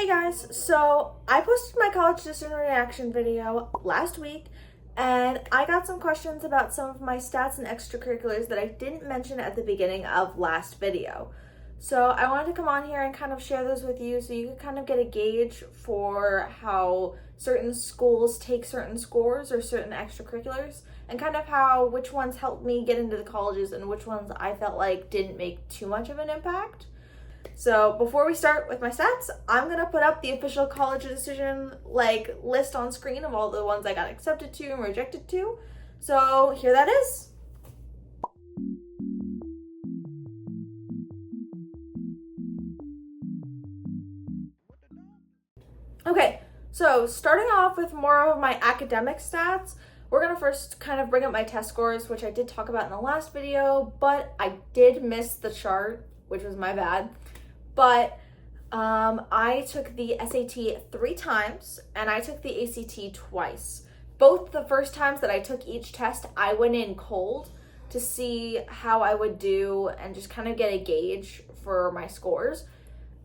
Hey guys, so I posted my college decision reaction video last week and I got some questions about some of my stats and extracurriculars that I didn't mention at the beginning of last video. So I wanted to come on here and kind of share those with you so you could kind of get a gauge for how certain schools take certain scores or certain extracurriculars and kind of which ones helped me get into the colleges and which ones I felt like didn't make too much of an impact. So before we start with my stats, I'm gonna put up the official college decision list on screen of all the ones I got accepted to and rejected to. So here that is. Okay, so starting off with more of my academic stats, we're gonna first kind of bring up my test scores, which I did talk about in the last video, but I did miss the chart, which was my bad. But I took the SAT 3 times and I took the ACT twice. Both the first times that I took each test, I went in cold to see how I would do and just kind of get a gauge for my scores.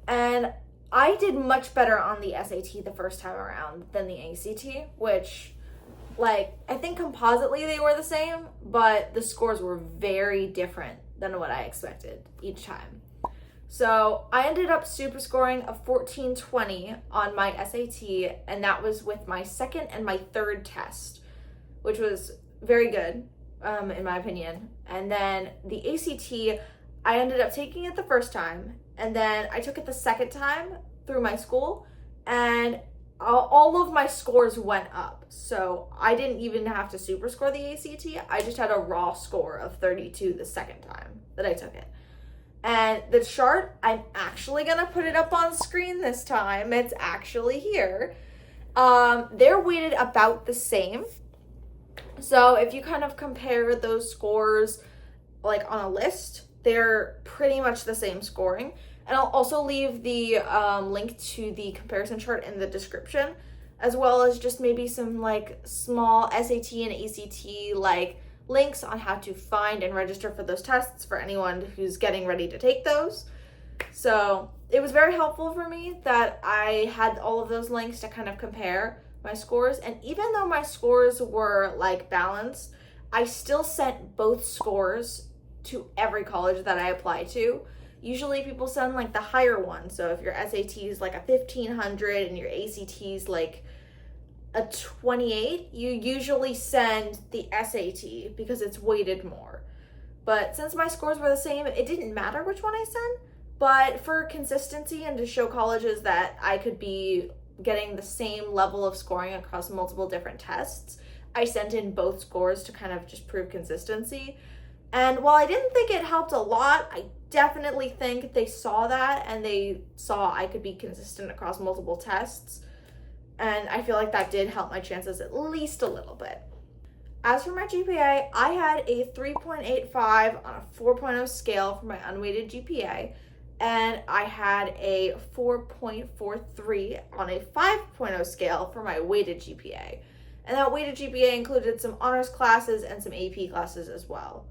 And I did much better on the SAT the first time around than the ACT, which I think compositely they were the same, but the scores were very different than what I expected each time. So I ended up super scoring a 1420 on my SAT, and that was with my second and my third test, which was very good, in my opinion. And then the ACT, I ended up taking it the first time, and then I took it the second time through my school, and all of my scores went up. So I didn't even have to super score the ACT. I just had a raw score of 32 the second time that I took it. And the chart, I'm actually gonna put it up on screen this time. It's actually here. They're weighted about the same. So if you kind of compare those scores on a list, they're pretty much the same scoring. And I'll also leave the link to the comparison chart in the description, as well as just maybe some small SAT and ACT links on how to find and register for those tests for anyone who's getting ready to take those. So it was very helpful for me that I had all of those links to kind of compare my scores. And even though my scores were balanced, I still sent both scores to every college that I applied to. Usually people send the higher one. So if your SAT is a 1500 and your ACT is a 28, you usually send the SAT because it's weighted more. But since my scores were the same, it didn't matter which one I sent. But for consistency and to show colleges that I could be getting the same level of scoring across multiple different tests, I sent in both scores to kind of just prove consistency. And while I didn't think it helped a lot, I definitely think they saw that and they saw I could be consistent across multiple tests. And I feel like that did help my chances at least a little bit. As for my GPA, I had a 3.85 on a 4.0 scale for my unweighted GPA, and I had a 4.43 on a 5.0 scale for my weighted GPA. And that weighted GPA included some honors classes and some AP classes as well.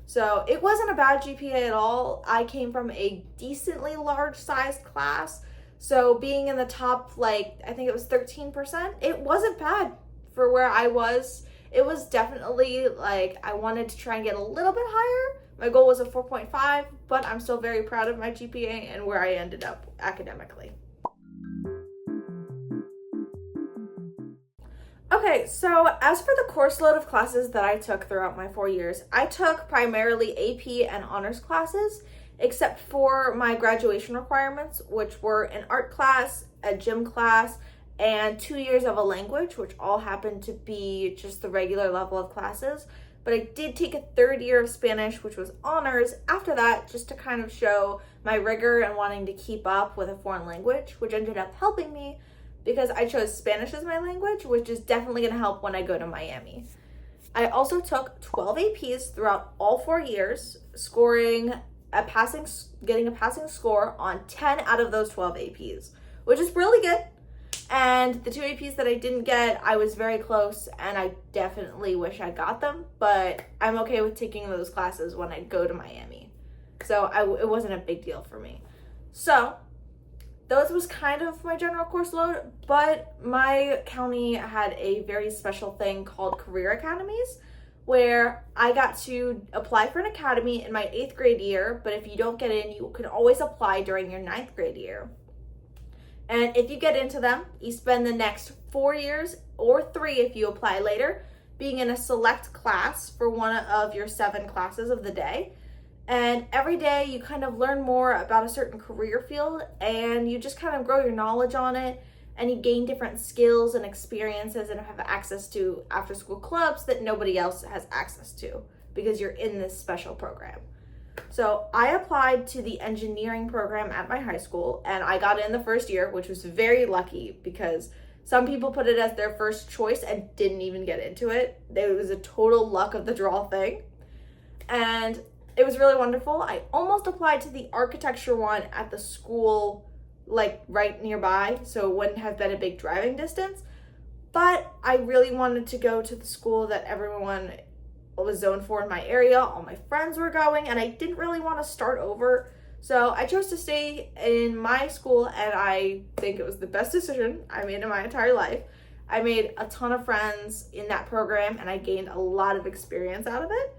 So it wasn't a bad GPA at all. I came from a decently large sized class. So being in the top, I think it was 13%, it wasn't bad for where I was. It was definitely I wanted to try and get a little bit higher. My goal was a 4.5, but I'm still very proud of my GPA and where I ended up academically. Okay, so as for the course load of classes that I took throughout my 4 years, I took primarily AP and honors classes, except for my graduation requirements, which were an art class, a gym class, and 2 years of a language, which all happened to be just the regular level of classes. But I did take a 3rd year of Spanish, which was honors, after that, just to kind of show my rigor and wanting to keep up with a foreign language, which ended up helping me because I chose Spanish as my language, which is definitely going to help when I go to Miami. I also took 12 APs throughout all 4 years, getting a passing score on 10 out of those 12 APs, which is really good. And the 2 APs that I didn't get, I was very close and I definitely wish I got them, but I'm okay with taking those classes when I go to Miami. So it wasn't a big deal for me. So those was kind of my general course load, but my county had a very special thing called Career Academies, where I got to apply for an academy in my 8th grade year, but if you don't get in, you can always apply during your 9th grade year. And if you get into them, you spend the next 4 years, or 3 if you apply later, being in a select class for one of your 7 classes of the day. And every day you kind of learn more about a certain career field, and you just kind of grow your knowledge on it, and you gain different skills and experiences and have access to after school clubs that nobody else has access to because you're in this special program. So I applied to the engineering program at my high school, and I got in the first year, which was very lucky because some people put it as their first choice and didn't even get into it. It was a total luck of the draw thing. And it was really wonderful. I almost applied to the architecture one at the school, like right nearby, so it wouldn't have been a big driving distance. But I really wanted to go to the school that everyone was zoned for in my area. All my friends were going, and I didn't really want to start over. So I chose to stay in my school, and I think it was the best decision I made in my entire life. I made a ton of friends in that program, and I gained a lot of experience out of it.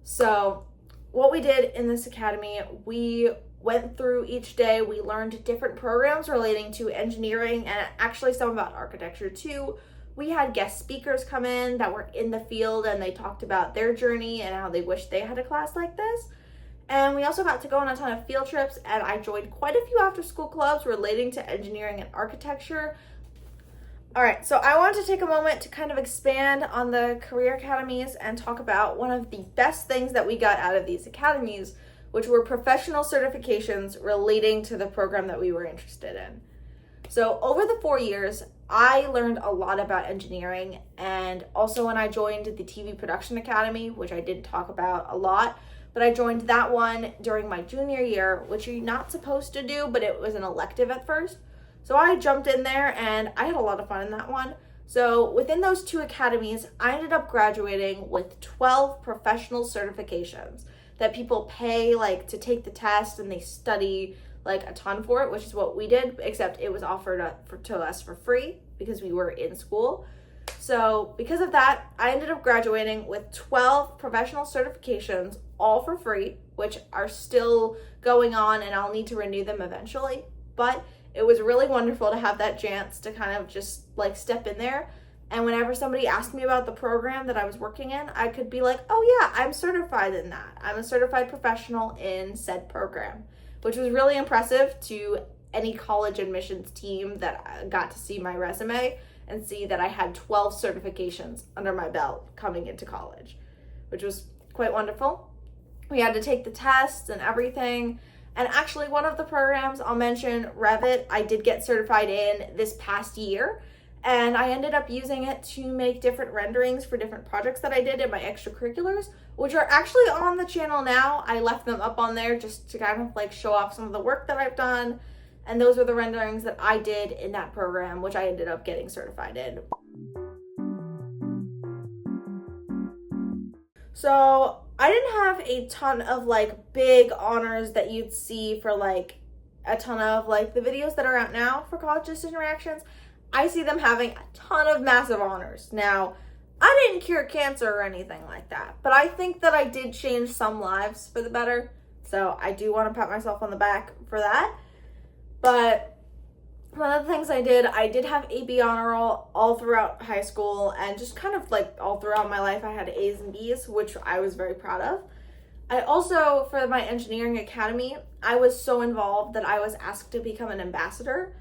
So what we did in this academy, we went through each day, we learned different programs relating to engineering and actually some about architecture too. We had guest speakers come in that were in the field, and they talked about their journey and how they wish they had a class like this. And we also got to go on a ton of field trips, and I joined quite a few after school clubs relating to engineering and architecture. All right, so I want to take a moment to kind of expand on the career academies and talk about one of the best things that we got out of these academies, which were professional certifications relating to the program that we were interested in. So over the 4 years, I learned a lot about engineering, and also when I joined the TV Production Academy, which I didn't talk about a lot, but I joined that one during my junior year, which you're not supposed to do, but it was an elective at first. So I jumped in there, and I had a lot of fun in that one. So within those 2 academies, I ended up graduating with 12 professional certifications that people pay like to take the test, and they study like a ton for it, which is what we did, except it was offered to us for free because we were in school. So because of that, I ended up graduating with 12 professional certifications, all for free, which are still going on, and I'll need to renew them eventually. But it was really wonderful to have that chance to kind of just like step in there. And whenever somebody asked me about the program that I was working in, I could be like, oh yeah, I'm certified in that. I'm a certified professional in said program, which was really impressive to any college admissions team that got to see my resume and see that I had 12 certifications under my belt coming into college, which was quite wonderful. We had to take the tests and everything. And actually one of the programs I'll mention, Revit, I did get certified in this past year. And I ended up using it to make different renderings for different projects that I did in my extracurriculars, which are actually on the channel now. I left them up on there just to kind of like show off some of the work that I've done. And those are the renderings that I did in that program, which I ended up getting certified in. So I didn't have a ton of like big honors that you'd see for like a ton of like the videos that are out now for college decision reactions. I see them having a ton of massive honors. Now, I didn't cure cancer or anything like that, but I think that I did change some lives for the better. So I do want to pat myself on the back for that. But one of the things I did have a B honor roll all throughout high school, and just kind of like all throughout my life, I had A's and B's, which I was very proud of. I also, for my engineering academy, I was so involved that I was asked to become an ambassador.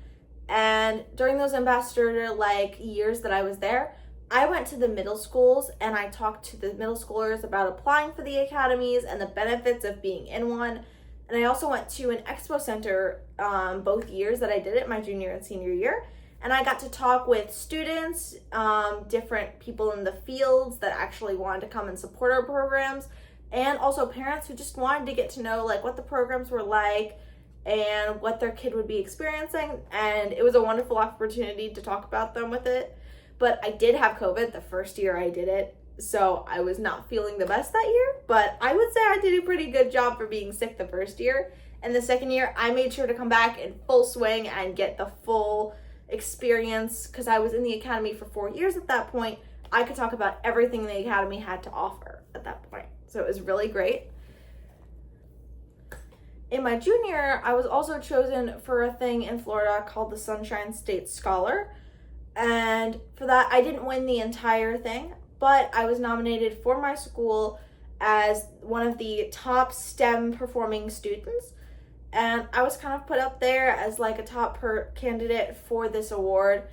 And during those ambassador like years that I was there, I went to the middle schools and I talked to the middle schoolers about applying for the academies and the benefits of being in one. And I also went to an expo center both years that I did it, my junior and senior year. And I got to talk with students, different people in the fields that actually wanted to come and support our programs, and also parents who just wanted to get to know like what the programs were like and what their kid would be experiencing. And it was a wonderful opportunity to talk about them with it. But I did have COVID the first year I did it. So I was not feeling the best that year, but I would say I did a pretty good job for being sick the first year. And the second year, I made sure to come back in full swing and get the full experience, because I was in the academy for 4 years at that point. I could talk about everything the academy had to offer at that point. So it was really great. In my junior year, I was also chosen for a thing in Florida called the Sunshine State Scholar. And for that, I didn't win the entire thing, but I was nominated for my school as one of the top STEM performing students. And I was kind of put up there as like a top candidate for this award.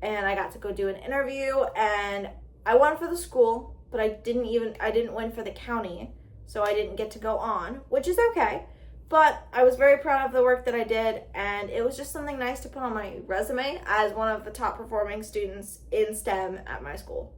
And I got to go do an interview, and I won for the school, but I didn't win for the county. So I didn't get to go on, which is okay. But I was very proud of the work that I did, and it was just something nice to put on my resume as one of the top performing students in STEM at my school.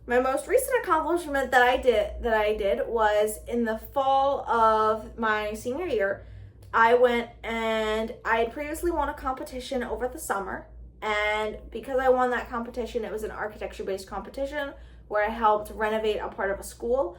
My most recent accomplishment that I did was in the fall of my senior year. I went and I had previously won a competition over the summer, and because I won that competition, it was an architecture-based competition where I helped renovate a part of a school.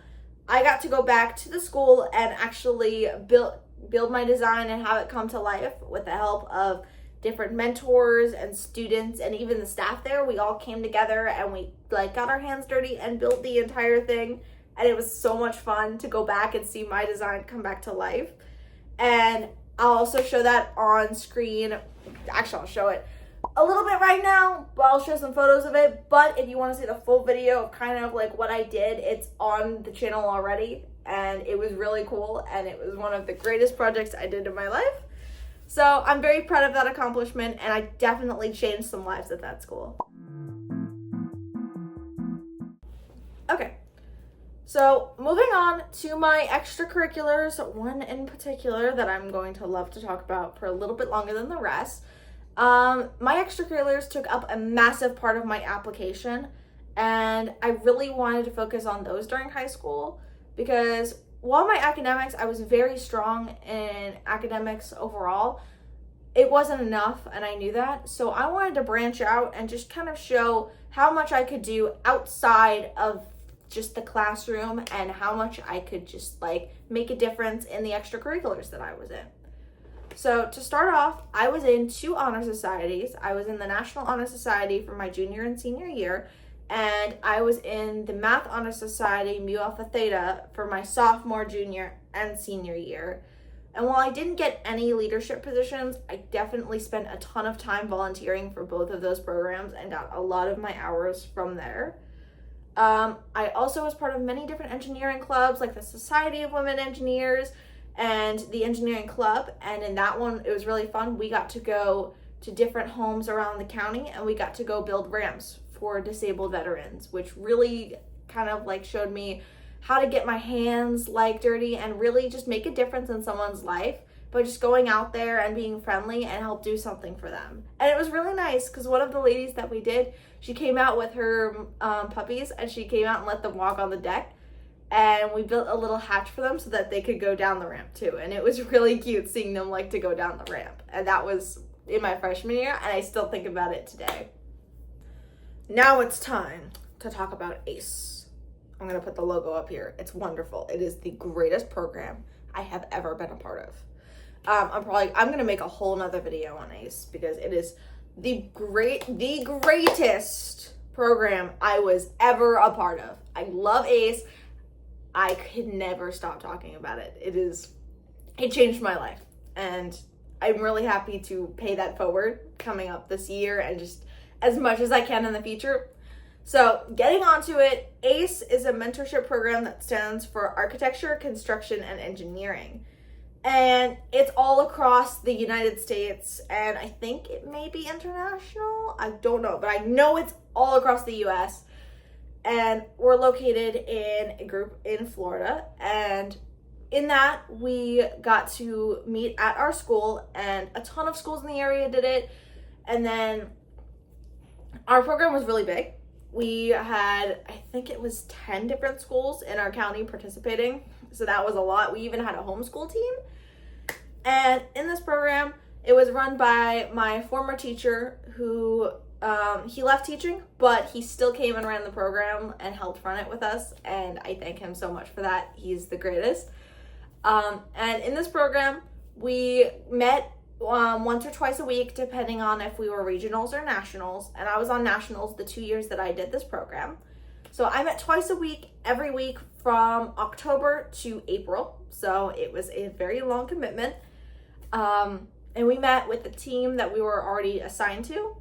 I got to go back to the school and actually build my design and have it come to life with the help of different mentors and students and even the staff there. We all came together and we got our hands dirty and built the entire thing, and it was so much fun to go back and see my design come back to life. And I'll also show that on screen. Actually, I'll show it a little bit right now, but I'll show some photos of it. But if you want to see the full video of kind of like what I did, it's on the channel already, and it was really cool, and it was one of the greatest projects I did in my life. So I'm very proud of that accomplishment, and I definitely changed some lives at that school. Okay, so moving on to my extracurriculars, one in particular that I'm going to love to talk about for a little bit longer than the rest. My extracurriculars took up a massive part of my application, and I really wanted to focus on those during high school because while my academics, I was very strong in academics overall, it wasn't enough, and I knew that. So I wanted to branch out and just kind of show how much I could do outside of just the classroom and how much I could just make a difference in the extracurriculars that I was in. So to start off, I was in 2 honor societies. I was in the National Honor Society for my junior and senior year, and I was in the Math Honor Society Mu Alpha Theta for my sophomore, junior, and senior year. And while I didn't get any leadership positions, I definitely spent a ton of time volunteering for both of those programs and got a lot of my hours from there. I also was part of many different engineering clubs, like the Society of Women Engineers and the Engineering Club. And in that one, it was really fun. We got to go to different homes around the county, and we got to go build ramps for disabled veterans, which really kind of showed me how to get my hands dirty and really just make a difference in someone's life by just going out there and being friendly and help do something for them. And it was really nice because one of the ladies that we did, she came out with her puppies, and she came out and let them walk on the deck, and we built a little hatch for them so that they could go down the ramp too. And it was really cute seeing them to go down the ramp. And that was in my freshman year, and I still think about it today. Now it's time to talk about ACE. I'm going to put the logo up here. It's wonderful. It is the greatest program I have ever been a part of. I'm going to make a whole nother video on ACE because it is the greatest program I was ever a part of. I love ACE. I could never stop talking about it. It changed my life, and I'm really happy to pay that forward coming up this year and just as much as I can in the future. So getting onto it, ACE is a mentorship program that stands for Architecture, Construction, and Engineering. And it's all across the United States, and I think it may be international. I don't know, but I know it's all across the US. And we're located in a group in Florida, and in that we got to meet at our school, and a ton of schools in the area did it. And then our program was really big. We had, I think it was 10 different schools in our county participating. So that was a lot. We even had a homeschool team. And in this program, it was run by my former teacher who He left teaching, but he still came and ran the program and helped run it with us, and I thank him so much for that. He's the greatest. And in this program, we met once or twice a week, depending on if we were regionals or nationals, and I was on nationals the 2 years that I did this program. So I met twice a week, every week from October to April, so it was a very long commitment. And we met with the team that we were already assigned to,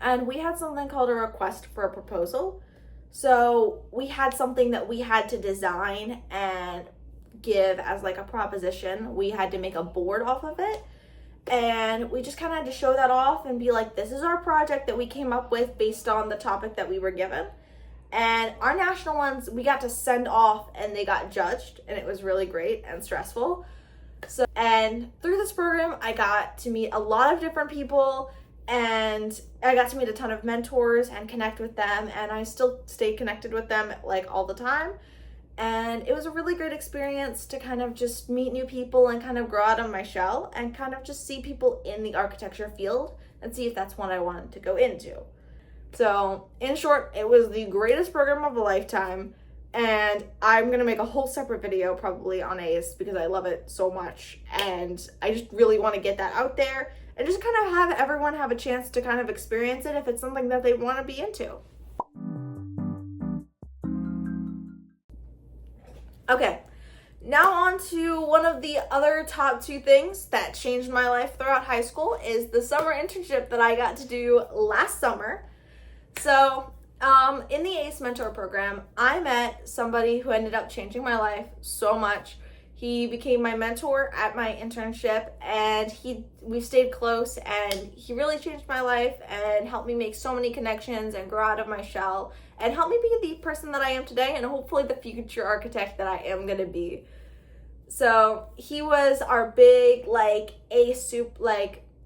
and we had something called a request for a proposal. So we had something that we had to design and give as like a proposition. We had to make a board off of it, and we just kind of had to show that off and be like, this is our project that we came up with based on the topic that we were given. And our national ones, we got to send off and they got judged, and it was really great and stressful. So, and through this program, I got to meet a lot of different people, and I got to meet a ton of mentors and connect with them, and I still stay connected with them like all the time. And it was a really great experience to kind of just meet new people and kind of grow out of my shell and kind of just see people in the architecture field and see if that's what I wanted to go into. So in short, it was the greatest program of a lifetime, and I'm going to make a whole separate video probably on ACE because I love it so much, and I just really want to get that out there and just kind of have everyone have a chance to kind of experience it if it's something that they want to be into. Okay, now on to one of the other top 2 things that changed my life throughout high school is the summer internship that I got to do last summer. So, in the ACE Mentor program, I met somebody who ended up changing my life so much. He became my mentor at my internship, and we stayed close, and he really changed my life and helped me make so many connections and grow out of my shell and helped me be the person that I am today and hopefully the future architect that I am going to be. So he was our big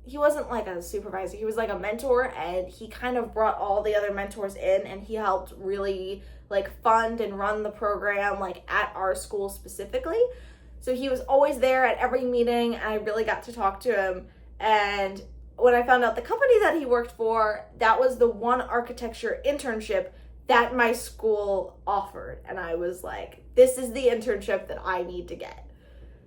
he wasn't like a supervisor, he was like a mentor, and he kind of brought all the other mentors in, and he helped really like fund and run the program like at our school specifically. So he was always there at every meeting, and I really got to talk to him. And when I found out the company that he worked for, that was the one architecture internship that my school offered, and I was like, this is the internship that I need to get.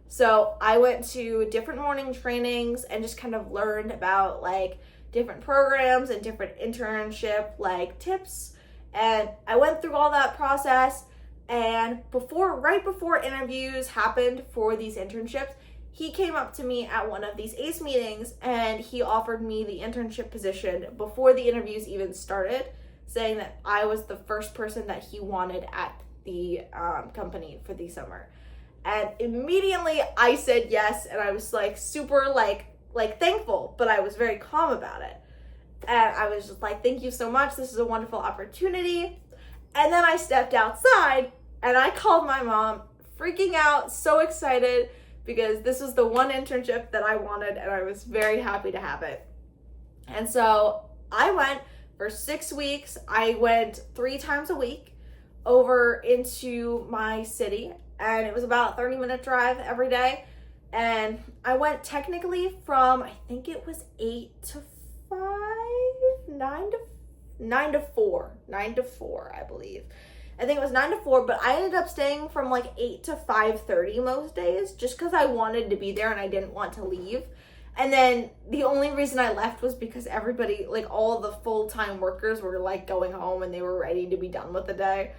So I went to different morning trainings and just kind of learned about like different programs and different internship like tips. And I went through all that process, and right before interviews happened for these internships, he came up to me at one of these ACE meetings and he offered me the internship position before the interviews even started, saying that I was the first person that he wanted at the company for the summer. And immediately I said yes, and I was like super like thankful, but I was very calm about it. And I was just like, thank you so much, this is a wonderful opportunity. And then I stepped outside and I called my mom, freaking out, so excited, because this was the one internship that I wanted, and I was very happy to have it. And so I went for 6 weeks. I went 3 times a week over into my city, and it was about a 30-minute drive every day. And I went technically from, I think it was 8 to 5, 9 to 4, I believe. I think it was 9 to 4, but I ended up staying from like 8 to 5:30 most days, just because I wanted to be there and I didn't want to leave. And then the only reason I left was because everybody, like all the full-time workers were like going home and they were ready to be done with the day.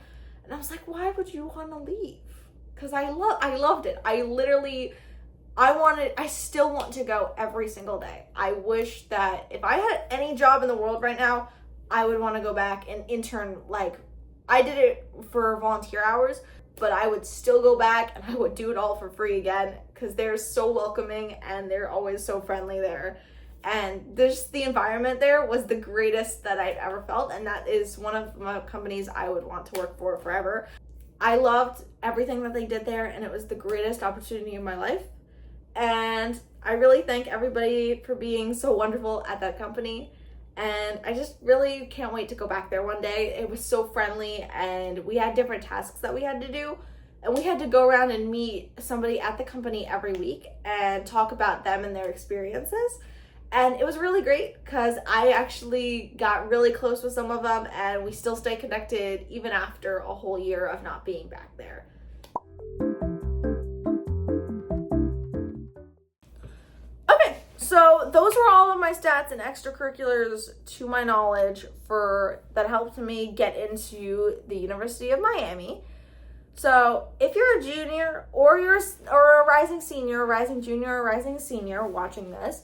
And I was like, why would you want to leave? Because I loved it. I still want to go every single day. I wish that if I had any job in the world right now, I would want to go back and intern. Like, I did it for volunteer hours, but I would still go back and I would do it all for free again, because they're so welcoming and they're always so friendly there. And just the environment there was the greatest that I've ever felt, and that is one of my companies I would want to work for forever. I loved everything that they did there, and it was the greatest opportunity in my life. And I really thank everybody for being so wonderful at that company. And I just really can't wait to go back there one day. It was so friendly, and we had different tasks that we had to do. And we had to go around and meet somebody at the company every week and talk about them and their experiences. And it was really great because I actually got really close with some of them, and we still stay connected even after a whole year of not being back there. Okay, so those were all of my stats and extracurriculars to my knowledge that helped me get into the University of Miami. So if you're a junior or a rising senior, a rising junior, or a rising senior watching this,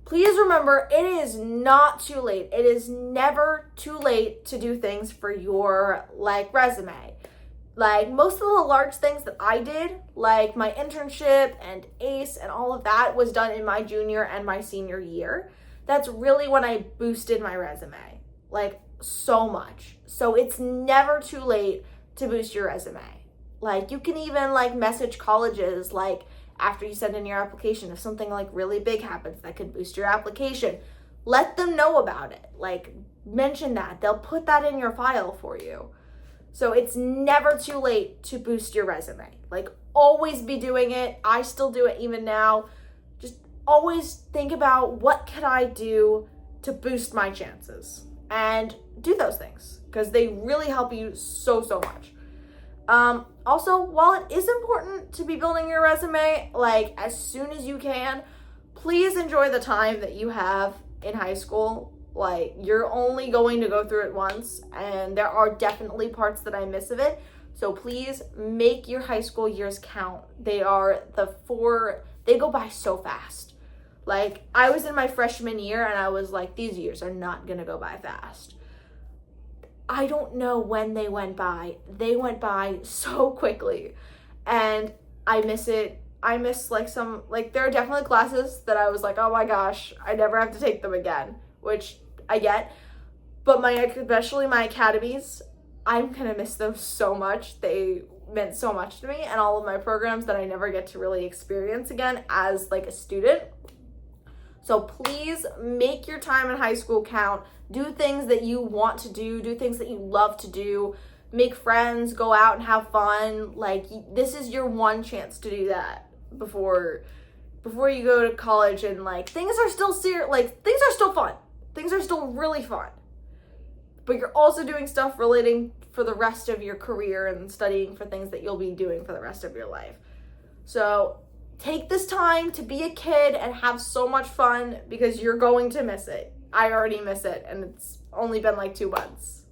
please remember, it is not too late. It is never too late to do things for your resume. Most of the large things that I did, like my internship and ACE and all of that, was done in my junior and my senior year. That's really when I boosted my resume, so much. So it's never too late to boost your resume. You can even message colleges after you send in your application. If something really big happens that could boost your application, let them know about it. Mention that. They'll put that in your file for you. So it's never too late to boost your resume. Always be doing it. I still do it even now. Just always think about, what could I do to boost my chances? And do those things, because they really help you so much. Also, while it is important to be building your resume, as soon as you can, please enjoy the time that you have in high school. You're only going to go through it once, and there are definitely parts that I miss of it. So please make your high school years count. They go by so fast. I was in my freshman year and I was these years are not gonna go by fast. I don't know when they went by. They went by so quickly, and I miss it. I miss there are definitely classes that I was oh my gosh, I never have to take them again, which I get, but especially my academies, I'm gonna miss them so much. They meant so much to me, and all of my programs that I never get to really experience again as a student. So please make your time in high school count. Do things that you want to do things that you love to do, make friends, go out and have fun. This is your one chance to do that before you go to college, and things are still things are still fun. Things are still really fun. But you're also doing stuff relating for the rest of your career and studying for things that you'll be doing for the rest of your life. So take this time to be a kid and have so much fun, because you're going to miss it. I already miss it, and it's only been 2 months.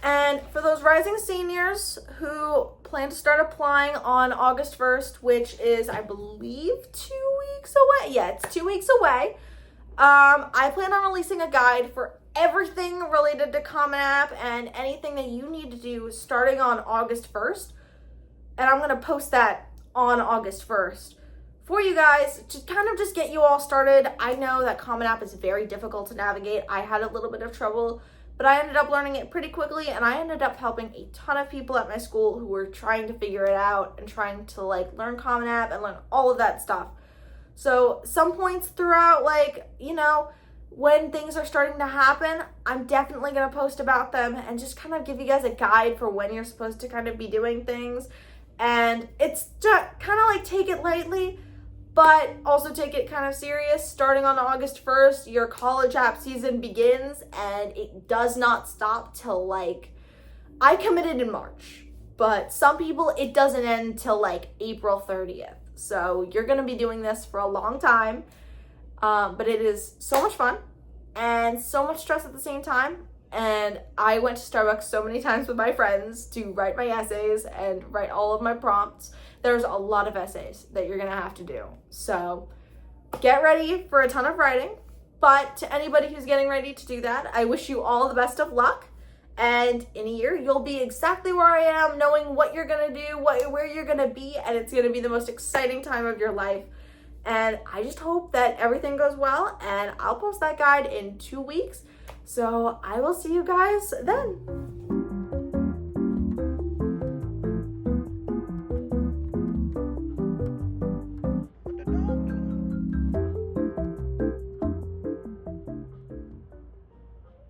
And for those rising seniors who plan to start applying on August 1st, which is, I believe, 2 weeks away. Yeah, it's 2 weeks away. I plan on releasing a guide for everything related to Common App and anything that you need to do starting on August 1st. And I'm going to post that on August 1st for you guys to kind of just get you all started. I know that Common App is very difficult to navigate. I had a little bit of trouble, but I ended up learning it pretty quickly, and I ended up helping a ton of people at my school who were trying to figure it out and trying to learn Common App and learn all of that stuff. So some points throughout, when things are starting to happen, I'm definitely going to post about them and just kind of give you guys a guide for when you're supposed to kind of be doing things. And it's just kind of take it lightly, but also take it kind of serious. Starting on August 1st, your college app season begins, and it does not stop till I committed in March, but some people, it doesn't end till April 30th. So you're going to be doing this for a long time, but it is so much fun and so much stress at the same time. And I went to Starbucks so many times with my friends to write my essays and write all of my prompts. There's a lot of essays that you're going to have to do. So get ready for a ton of writing. But to anybody who's getting ready to do that, I wish you all the best of luck. And in a year, you'll be exactly where I am, knowing what you're going to do, where you're going to be, and it's going to be the most exciting time of your life. And I just hope that everything goes well, and I'll post that guide in 2 weeks. So I will see you guys then.